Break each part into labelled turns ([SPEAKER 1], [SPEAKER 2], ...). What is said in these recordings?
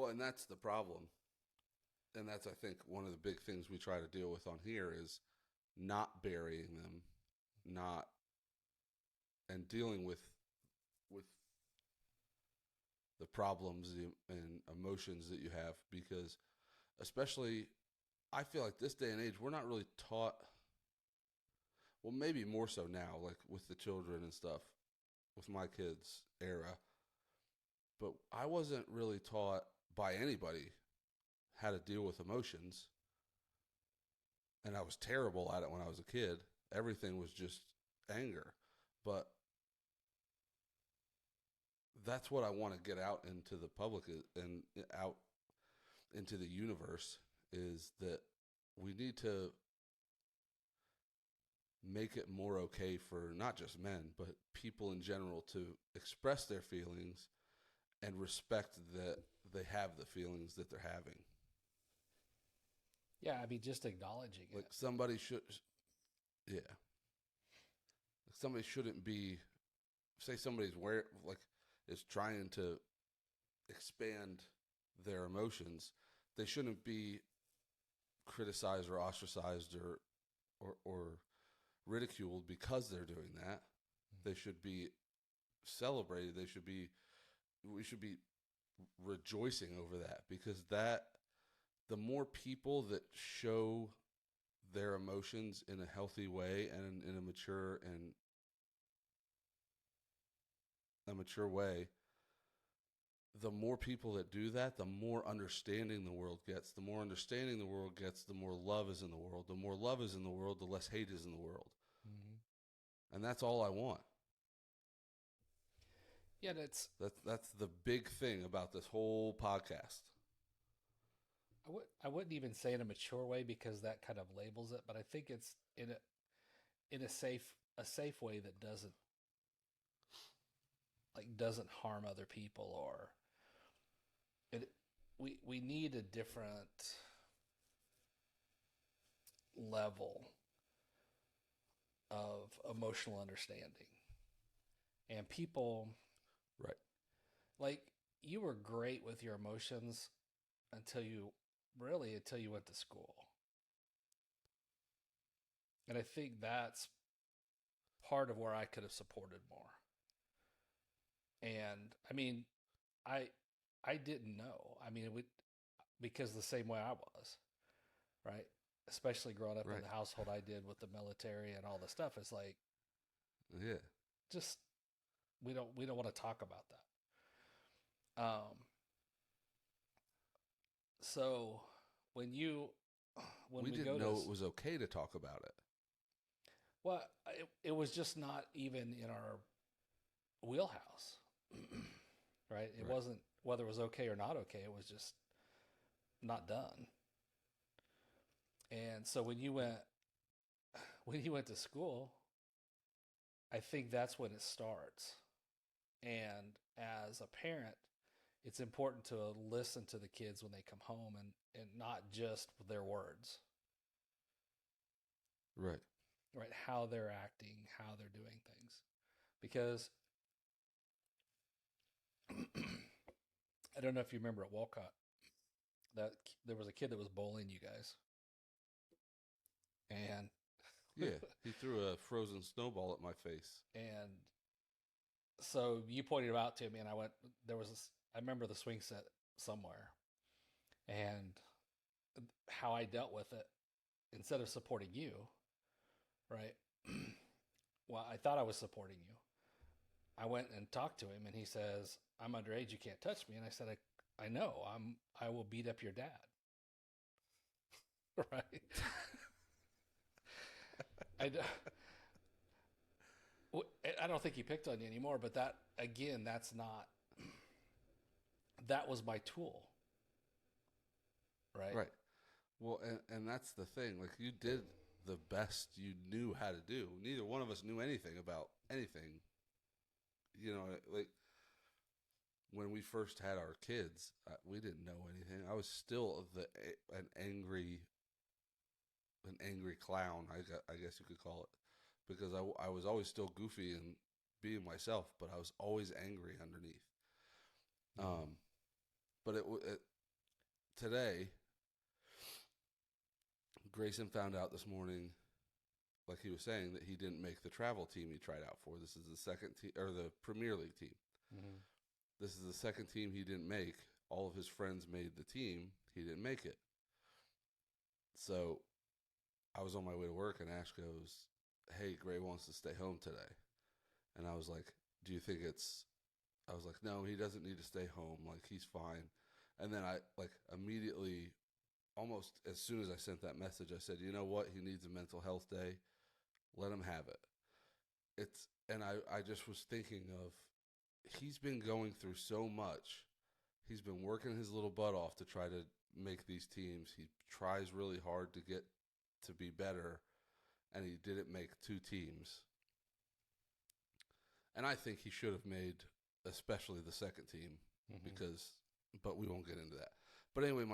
[SPEAKER 1] and that's the problem. And that's, I think, one of the big things we try to deal with on here is not burying them, not, and dealing with the problems and emotions that you have, because especially I feel like this day and age we're not really taught, well, maybe more so now, like with the children and stuff, with my kids era, but I wasn't really taught by anybody how to deal with emotions, and I was terrible at it when I was a kid. Everything was just anger. But that's what I want to get out into the public and out into the universe, is that we need to make it more okay for not just men, but people in general to express their feelings and respect that they have the feelings that they're having.
[SPEAKER 2] Yeah, I mean, just acknowledging
[SPEAKER 1] Like
[SPEAKER 2] it.
[SPEAKER 1] somebody should, yeah, like somebody shouldn't be, say somebody's like is trying to expand their emotions, they shouldn't be criticized or ostracized or ridiculed because they're doing that. They should be celebrated. We should be rejoicing over that, because that, the more people that show their emotions in a healthy way and in a mature way, the more people that do that, the more understanding the world gets. The more understanding the world gets, the more love is in the world. The more love is in the world, the less hate is in the world.
[SPEAKER 2] Mm-hmm.
[SPEAKER 1] And that's all I want.
[SPEAKER 2] Yeah, that's
[SPEAKER 1] That's the big thing about this whole podcast.
[SPEAKER 2] I wouldn't even say in a mature way because that kind of labels it, but I think it's in a safe way that doesn't harm other people, or it we need a different level of emotional understanding. And people,
[SPEAKER 1] Right.
[SPEAKER 2] like, you were great with your emotions until you went to school. And I think that's part of where I could have supported more. And I mean, I I didn't know. I mean, it would, because the same way I was, right? Especially growing up in
[SPEAKER 1] Right.
[SPEAKER 2] the household I did with the military and all the stuff. It's like,
[SPEAKER 1] Yeah.
[SPEAKER 2] just, we don't want to talk about that. So when you when
[SPEAKER 1] We
[SPEAKER 2] we
[SPEAKER 1] didn't
[SPEAKER 2] go to,
[SPEAKER 1] know it was okay to talk about it.
[SPEAKER 2] well, it was just not even in our wheelhouse, right? It
[SPEAKER 1] Right.
[SPEAKER 2] wasn't whether it was okay or not okay. It was just not done. And so when you went to school, I think that's when it starts. And as a parent, it's important to listen to the kids when they come home, and not just their words,
[SPEAKER 1] Right.
[SPEAKER 2] right? How they're acting, how they're doing things. Because I don't know if you remember at Walcott that there was a kid that was bullying you guys. And
[SPEAKER 1] Yeah. He threw a frozen snowball at my face.
[SPEAKER 2] and so you pointed it out to me, and there was this, I remember the swing set somewhere, and how I dealt with it instead of supporting you, right? Well, I thought I was supporting you. I went and talked to him, and he says, "I'm underage. You can't touch me." And I said, "I know. I will beat up your dad." Right? I, I don't think he picked on you anymore, but that, again, that was my tool, right?
[SPEAKER 1] Right. Well, and that's the thing. Like, you did the best you knew how to do. Neither one of us knew anything about anything. You know, like when we first had our kids, we didn't know anything. I was still an angry clown, I guess you could call it, because I was always still goofy and being myself, but I was always angry underneath.
[SPEAKER 2] Mm-hmm.
[SPEAKER 1] Um, but today, Grayson found out this morning, like he was saying, that he didn't make the travel team he tried out for. This is the second team, or the Premier League team.
[SPEAKER 2] Mm-hmm.
[SPEAKER 1] This is the second team he didn't make. All of his friends made the team. He didn't make it. So I was on my way to work, and Ash goes, "Hey, Gray wants to stay home today." And I was like, "Do you think it's?" I was like, "No, he doesn't need to stay home. Like, he's fine." And then I, like, immediately, almost as soon as I sent that message, I said, "You know what? He needs a mental health day. Let him have it." And I just was thinking of, he's been going through so much. He's been working his little butt off to try to make these teams. He tries really hard to get to be better, and he didn't make two teams. And I think he should have made, especially the second team, because, but we won't get into that. But anyway,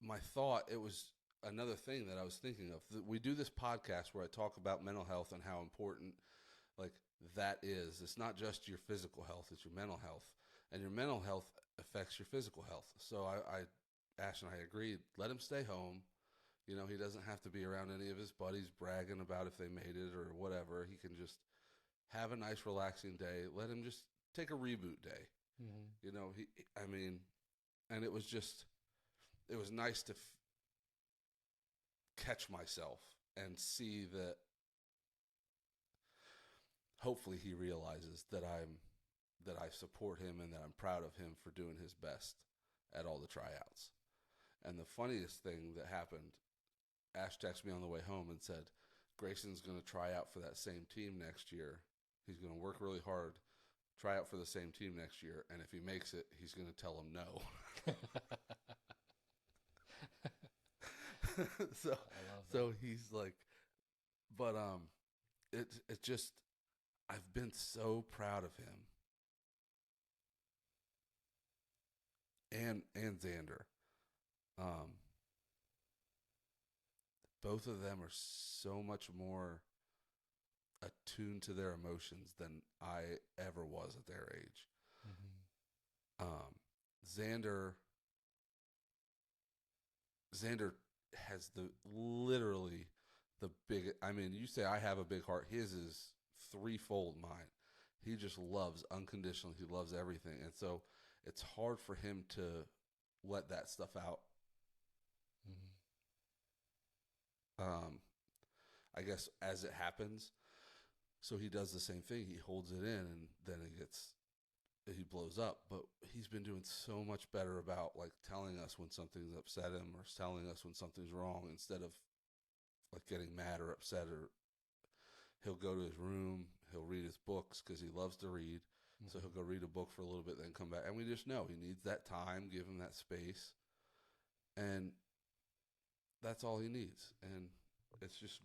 [SPEAKER 1] my thought, it was another thing that I was thinking of. We do this podcast where I talk about mental health and how important, like, that is. It's not just your physical health, it's your mental health. And your mental health affects your physical health. So Ash and I agreed, let him stay home. You know, he doesn't have to be around any of his buddies bragging about if they made it or whatever. He can just have a nice, relaxing day. Let him just take a reboot day.
[SPEAKER 2] Mm-hmm.
[SPEAKER 1] You know, and it was nice to catch myself and see that hopefully he realizes that I support him and that I'm proud of him for doing his best at all the tryouts. And the funniest thing that happened, Ash texted me on the way home and said, Grayson's going to try out for that same team next year. He's going to work really hard, try out for the same team next year, and if he makes it, he's going to tell him no. So he's like, but it just, I've been so proud of him and Xander. Both of them are so much more attuned to their emotions than I ever was at their age. Xander has literally the big. I mean, you say I have a big heart. His is threefold mine. He just loves unconditionally. He loves everything, and so it's hard for him to let that stuff out. I guess as it happens. So he does the same thing. He holds it in, and then he blows up. But he's been doing so much better about, like, telling us when something's upset him or telling us when something's wrong, instead of, like, getting mad or upset. Or he'll go to his room, he'll read his books because he loves to read. So he'll go read a book for a little bit, then come back. And we just know he needs that time, give him that space. And that's all he needs. And it's just,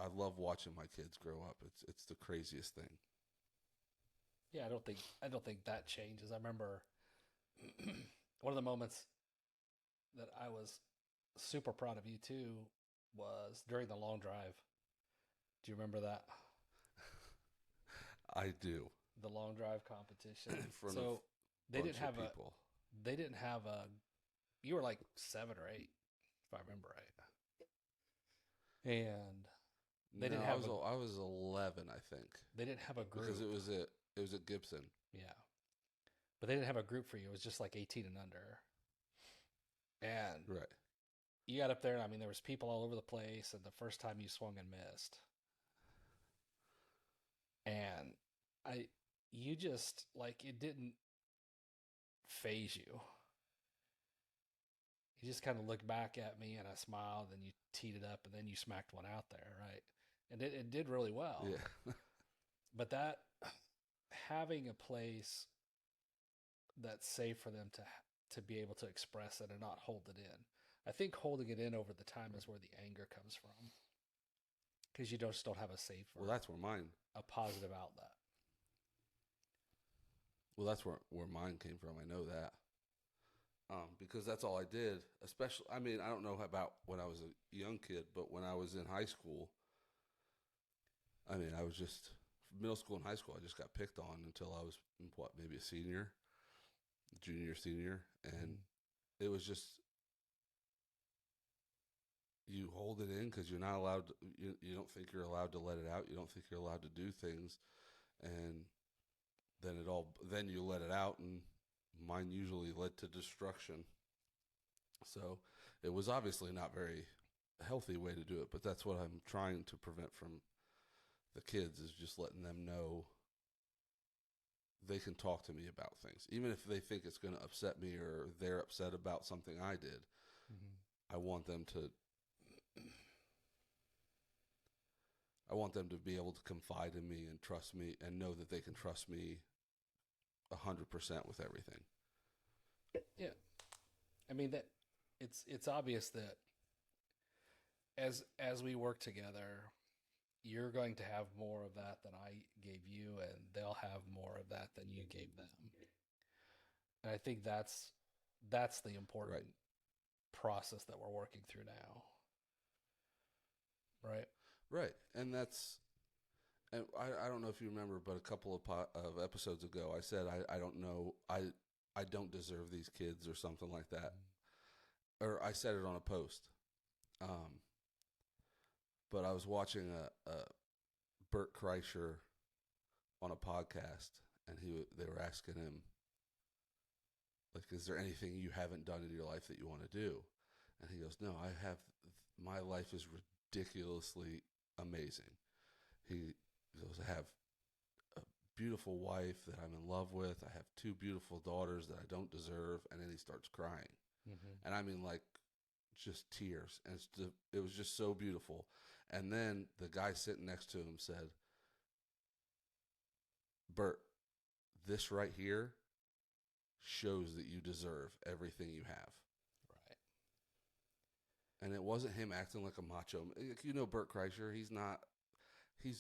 [SPEAKER 1] I love watching my kids grow up. It's the craziest thing.
[SPEAKER 2] Yeah, I don't think that changes. I remember one of the moments that I was super proud of you too was during the long drive. Do you remember that?
[SPEAKER 1] I do.
[SPEAKER 2] The long drive competition.
[SPEAKER 1] In front
[SPEAKER 2] so
[SPEAKER 1] of
[SPEAKER 2] they didn't have
[SPEAKER 1] people.
[SPEAKER 2] They didn't have a. You were like 7 or 8, if I remember right. And they didn't have.
[SPEAKER 1] I was 11, I think.
[SPEAKER 2] They didn't have a group
[SPEAKER 1] because it was at Gibson.
[SPEAKER 2] Yeah, but they didn't have a group for you. It was just like 18 and under. And
[SPEAKER 1] right,
[SPEAKER 2] you got up there, and I mean, there was people all over the place. And the first time you swung and missed, and you just, like, it didn't phase you. You just kind of looked back at me, and I smiled, and you teed it up, and then you smacked one out there, right? And it did really well.
[SPEAKER 1] Yeah.
[SPEAKER 2] But that, having a place that's safe for them to be able to express it and not hold it in. I think holding it in over the time is where the anger comes from, because you just don't have a safe.
[SPEAKER 1] Well, that's where
[SPEAKER 2] a positive outlet.
[SPEAKER 1] Well, that's where mine came from. I know that. Because that's all I did. Especially, I mean, I don't know about when I was a young kid, but when I was in high school, I mean, I was just, middle school and high school, I just got picked on until I was, maybe a senior, junior, senior. And it was just, you hold it in because you're not allowed to, you don't think you're allowed to let it out. You don't think you're allowed to do things. And then you let it out, and mine usually led to destruction. So it was obviously not very healthy way to do it, but that's what I'm trying to prevent from the kids, is just letting them know they can talk to me about things. Even if they think it's going to upset me or they're upset about something I did, I want them to be able to confide in me and trust me and know that they can trust me 100% with everything.
[SPEAKER 2] Yeah. I mean, that it's obvious that as we work together, you're going to have more of that than I gave you, and they'll have more of that than you gave them. And I think that's the important
[SPEAKER 1] Right.
[SPEAKER 2] process that we're working through now. Right.
[SPEAKER 1] Right. And I don't know if you remember, but a couple of episodes ago, I said I don't know, I don't deserve these kids or something like that, or I said it on a post. Um, but I was watching a Bert Kreischer on a podcast, and they were asking him, like, is there anything you haven't done in your life that you want to do? And he goes, no, I have. My life is ridiculously amazing. He goes, I have a beautiful wife that I'm in love with. I have two beautiful daughters that I don't deserve. And then he starts crying.
[SPEAKER 2] Mm-hmm.
[SPEAKER 1] And I mean, like, just tears. And it was just so beautiful. And then the guy sitting next to him said, Bert, this right here shows that you deserve everything you have.
[SPEAKER 2] Right.
[SPEAKER 1] And it wasn't him acting like a macho. You know, Bert Kreischer, he's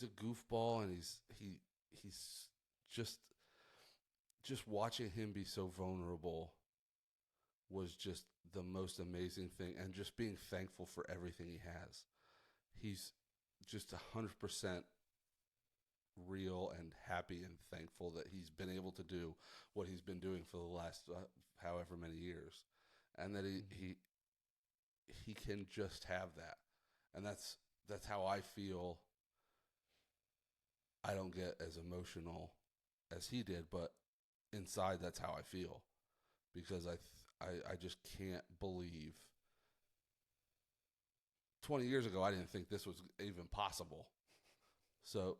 [SPEAKER 1] a goofball, and he's just watching him be so vulnerable was just the most amazing thing, and just being thankful for everything he has. He's just 100% real and happy and thankful that he's been able to do what he's been doing for the last however many years, and that he can just have that. And that's how I feel. I don't get as emotional as he did, but inside that's how I feel, because I just can't believe 20 years ago I didn't think this was even possible. So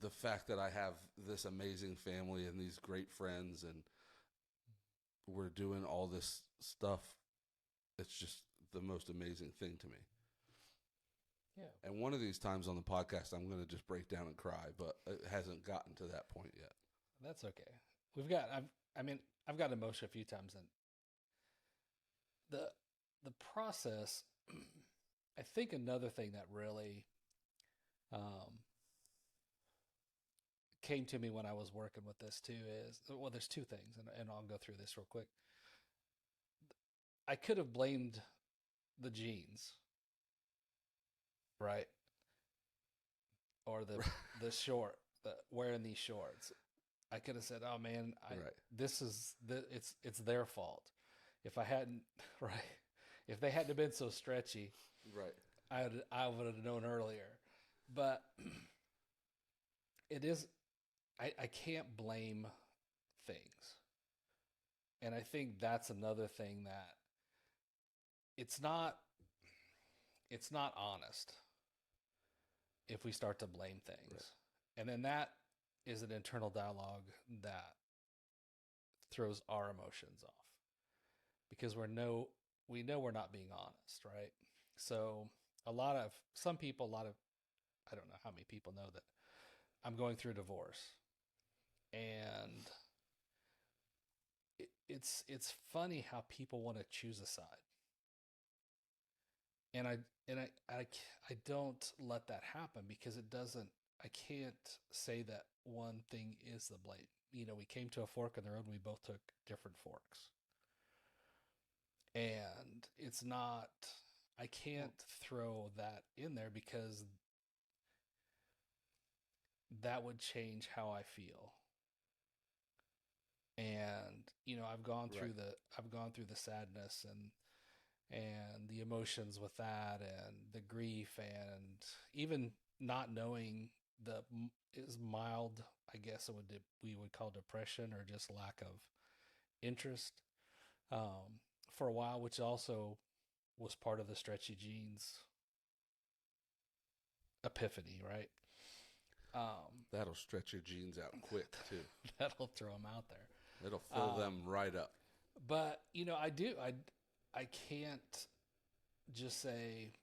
[SPEAKER 1] the fact that I have this amazing family and these great friends, and we're doing all this stuff, it's just the most amazing thing to me.
[SPEAKER 2] Yeah.
[SPEAKER 1] And one of these times on the podcast, I'm going to just break down and cry, but it hasn't gotten to that point yet.
[SPEAKER 2] That's okay. I've got emotion a few times, and the process. I think another thing that really came to me when I was working with this too is, well, there's two things, and I'll go through this real quick. I could have blamed the jeans, right, or the short, wearing these shorts. I could have said, "Oh man,
[SPEAKER 1] Right.
[SPEAKER 2] it's their fault." If I hadn't, right, if they hadn't been so stretchy,
[SPEAKER 1] Right.
[SPEAKER 2] I would have known earlier. But it is, I can't blame things, and I think that's another thing that it's not it's not honest if we start to blame things,
[SPEAKER 1] Right.
[SPEAKER 2] and then that is an internal dialogue that throws our emotions off, because we know we're not being honest, right? So some people, I don't know how many people know that I'm going through a divorce, and it's funny how people want to choose a side, and I don't let that happen, because it doesn't. I can't say that one thing is the blame. We came to a fork in the road, and we both took different forks, and it's not. I can't throw that in there, because that would change how I feel. And I've gone through
[SPEAKER 1] Right.
[SPEAKER 2] the sadness, and the emotions with that, and the grief, and even not knowing the is mild, I guess we would call depression or just lack of interest for a while, which also was part of the Stretchy Jeans epiphany, right?
[SPEAKER 1] That'll stretch your jeans out quick too.
[SPEAKER 2] That'll throw them out there.
[SPEAKER 1] It'll fill them right up.
[SPEAKER 2] But I can't just say,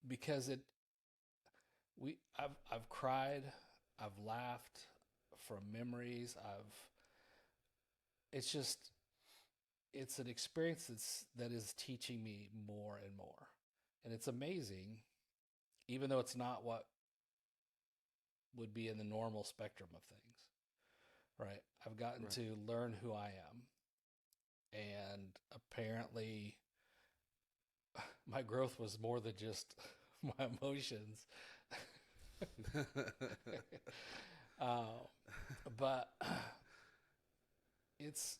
[SPEAKER 2] because I've cried, I've laughed from memories. It's an experience that is teaching me more and more, and it's amazing, even though it's not what would be in the normal spectrum of things. Right. I've gotten to learn who I am. And apparently my growth was more than just my emotions. But it's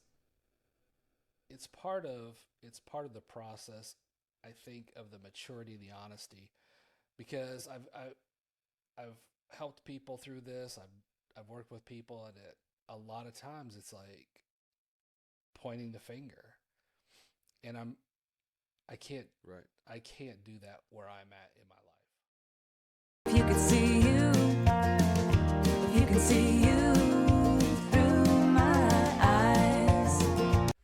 [SPEAKER 2] part of the process, I think, of the maturity and the honesty, because I've helped people through this. I've worked with people, and a lot of times it's like pointing the finger, and I can't do that where I'm at in my life.
[SPEAKER 3] If you could see you, if you could see